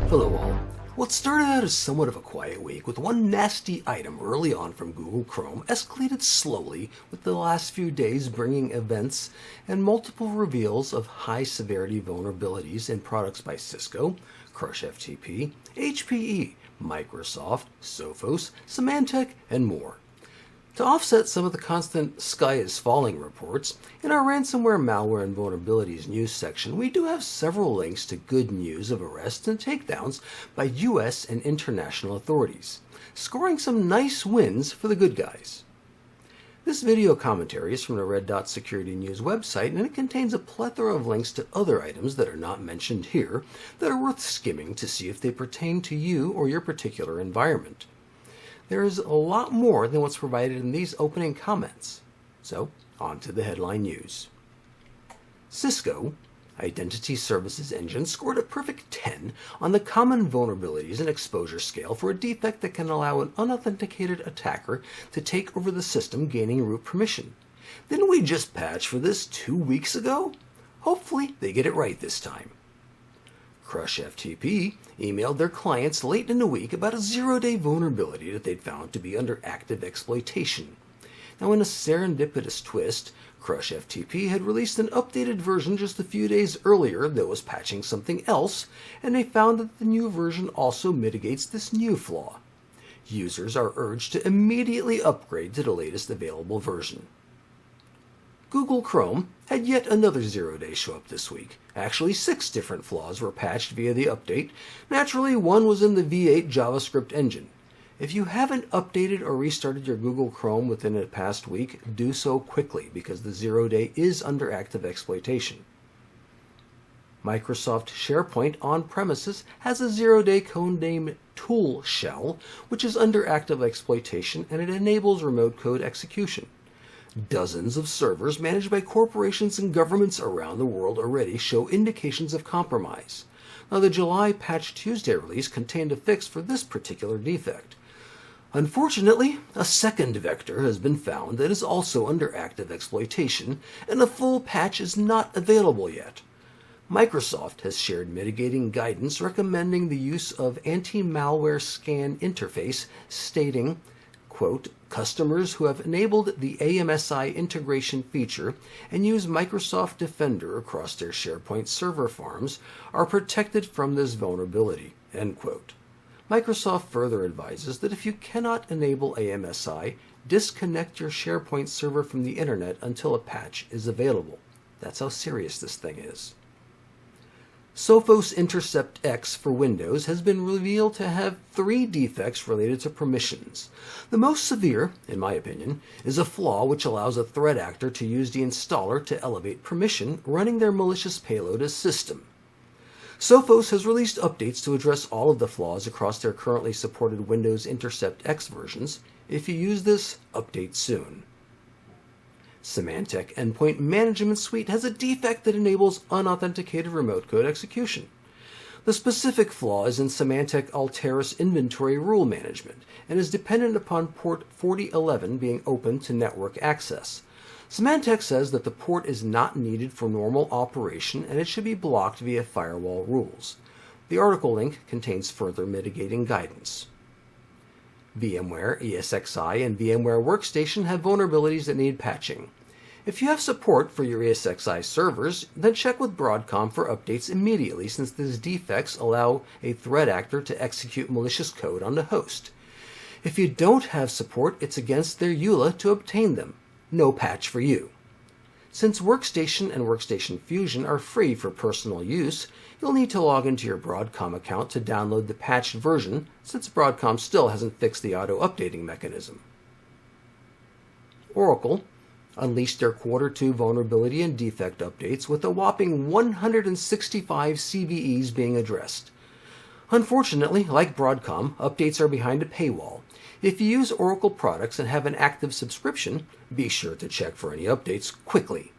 Hello all. What started out as somewhat of a quiet week with one nasty item early on from Google Chrome escalated slowly, with the last few days bringing events and multiple reveals of high-severity vulnerabilities in products by Cisco, CrushFTP, HPE, Microsoft, Sophos, Symantec, and more. To offset some of the constant sky is falling reports, in our ransomware, malware, and vulnerabilities news section, we do have several links to good news of arrests and takedowns by U.S. and international authorities, scoring some nice wins for the good guys. This video commentary is from the RedDotSecurity.news website, and it contains a plethora of links to other items that are not mentioned here that are worth skimming to see if they pertain to you or your particular environment. There is a lot more than what's provided in these opening comments. So, on to the headline news. Cisco Identity Services Engine scored a perfect 10 on the Common Vulnerabilities and Exposure scale for a defect that can allow an unauthenticated attacker to take over the system, gaining root permission. Didn't we just patch for this 2 weeks ago? Hopefully they get it right this time. CrushFTP emailed their clients late in the week about a zero-day vulnerability that they'd found to be under active exploitation. Now, in a serendipitous twist, CrushFTP had released an updated version just a few days earlier that was patching something else, and they found that the new version also mitigates this new flaw. Users are urged to immediately upgrade to the latest available version. Google Chrome had yet another zero-day show up this week. Actually, 6 different flaws were patched via the update. Naturally, one was in the V8 JavaScript engine. If you haven't updated or restarted your Google Chrome within the past week, do so quickly because the zero-day is under active exploitation. Microsoft SharePoint on-premises has a zero-day codename tool shell, which is under active exploitation, and it enables remote code execution. Dozens of servers managed by corporations and governments around the world already show indications of compromise. Now, the July Patch Tuesday release contained a fix for this particular defect. Unfortunately, a second vector has been found that is also under active exploitation, and a full patch is not available yet. Microsoft has shared mitigating guidance recommending the use of anti-malware scan interface, stating, quote, customers who have enabled the AMSI integration feature and use Microsoft Defender across their SharePoint server farms are protected from this vulnerability, end quote. Microsoft further advises that if you cannot enable AMSI, disconnect your SharePoint server from the internet until a patch is available. That's how serious this thing is. Sophos Intercept X for Windows has been revealed to have 3 defects related to permissions. The most severe, in my opinion, is a flaw which allows a threat actor to use the installer to elevate permission, running their malicious payload as system. Sophos has released updates to address all of the flaws across their currently supported Windows Intercept X versions. If you use this, update soon. Symantec Endpoint Management Suite has a defect that enables unauthenticated remote code execution. The specific flaw is in Symantec Alteris Inventory Rule Management and is dependent upon port 4011 being open to network access. Symantec says that the port is not needed for normal operation and it should be blocked via firewall rules. The article link contains further mitigating guidance. VMware, ESXi, and VMware Workstation have vulnerabilities that need patching. If you have support for your ESXi servers, then check with Broadcom for updates immediately, since these defects allow a threat actor to execute malicious code on the host. If you don't have support, it's against their EULA to obtain them. No patch for you. Since Workstation and Workstation Fusion are free for personal use, you'll need to log into your Broadcom account to download the patched version, since Broadcom still hasn't fixed the auto-updating mechanism. Oracle unleashed their Q2 vulnerability and defect updates with a whopping 165 CVEs being addressed. Unfortunately, like Broadcom, updates are behind a paywall. If you use Oracle products and have an active subscription, be sure to check for any updates quickly.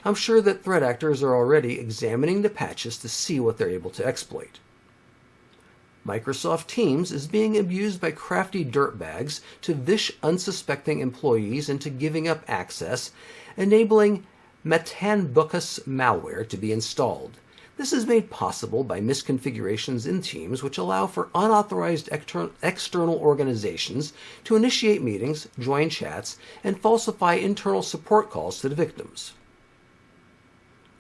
I'm sure that threat actors are already examining the patches to see what they're able to exploit. Microsoft Teams is being abused by crafty dirtbags to vish unsuspecting employees into giving up access, enabling Matanbucus malware to be installed. This is made possible by misconfigurations in Teams which allow for unauthorized external organizations to initiate meetings, join chats, and falsify internal support calls to the victims.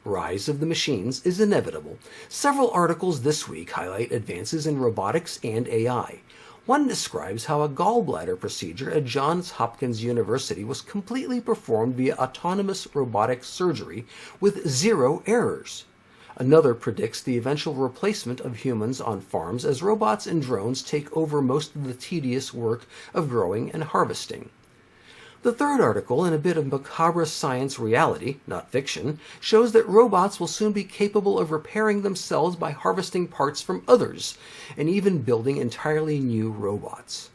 Rise of the machines is inevitable. Several articles this week highlight advances in robotics and AI. One describes how a gallbladder procedure at Johns Hopkins University was completely performed via autonomous robotic surgery with 0 errors. Another predicts the eventual replacement of humans on farms as robots and drones take over most of the tedious work of growing and harvesting. The third article, in a bit of macabre science reality, not fiction, shows that robots will soon be capable of repairing themselves by harvesting parts from others, and even building entirely new robots.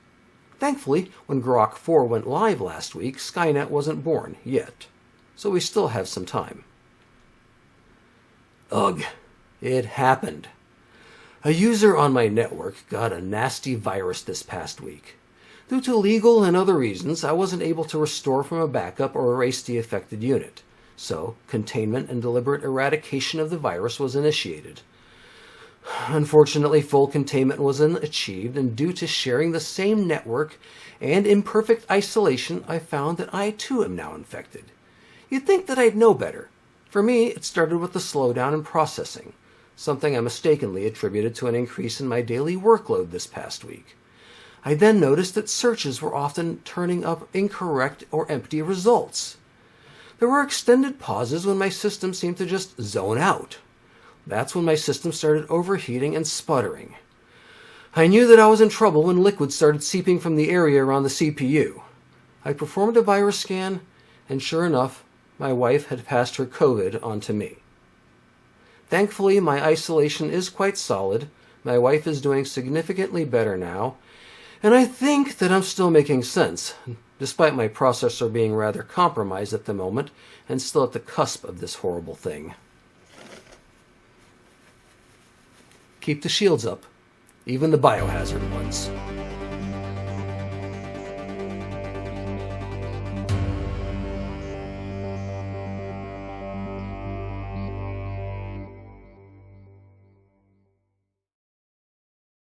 Thankfully, when Grok 4 went live last week, Skynet wasn't born yet, so we still have some time. Ugh, it happened. A user on my network got a nasty virus this past week. Due to legal and other reasons, I wasn't able to restore from a backup or erase the affected unit, so containment and deliberate eradication of the virus was initiated. Unfortunately, full containment wasn't achieved, and due to sharing the same network and imperfect isolation, I found that I too am now infected. You'd think that I'd know better. For me, it started with the slowdown in processing, something I mistakenly attributed to an increase in my daily workload this past week. I then noticed that searches were often turning up incorrect or empty results. There were extended pauses when my system seemed to just zone out. That's when my system started overheating and sputtering. I knew that I was in trouble when liquid started seeping from the area around the CPU. I performed a virus scan, and sure enough, my wife had passed her COVID on to me. Thankfully, my isolation is quite solid. My wife is doing significantly better now, and I think that I'm still making sense, despite my processor being rather compromised at the moment and still at the cusp of this horrible thing. Keep the shields up, even the biohazard ones.